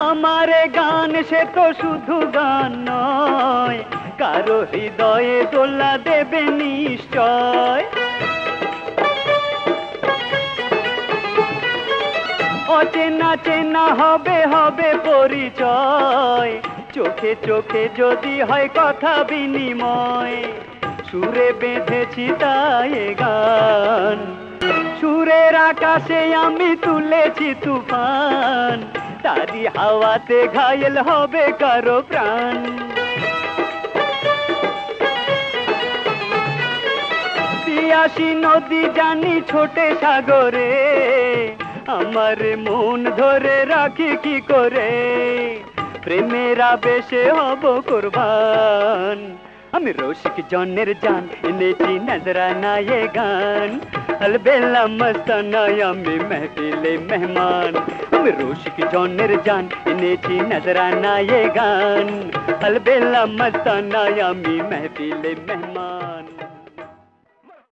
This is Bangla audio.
আমারে গান সে তো শুধু গান নয়, কারো হৃদয়ে দোলা দেবে নিশ্চয়। অচেনা চেনা হবে হবে পরিচয়, চোখে চোখে যদি হয় কথা বিনিময়। সুরে বেঁধেছি তাই এ গান, সুরের আকাশে আমি তুলেছি তুফান, তারি হাওয়াতে ঘায়েল হবে কারো প্রাণ। পিয়াসী নদী জানি ছোটে সাগরে, আমার মন ধরে রাখি কি করে, প্রেমের আবেশে হব কুরবান। আমি রসিক জনের জান, এনেছি নজরানা ये গান, अलबेला मस्ताना আমি महफिले मेहमान। আমি রসিক জনের জান, এনেছি নজরানা ये গান, अलबेला मस्ताना আমি महफिले मेहमान।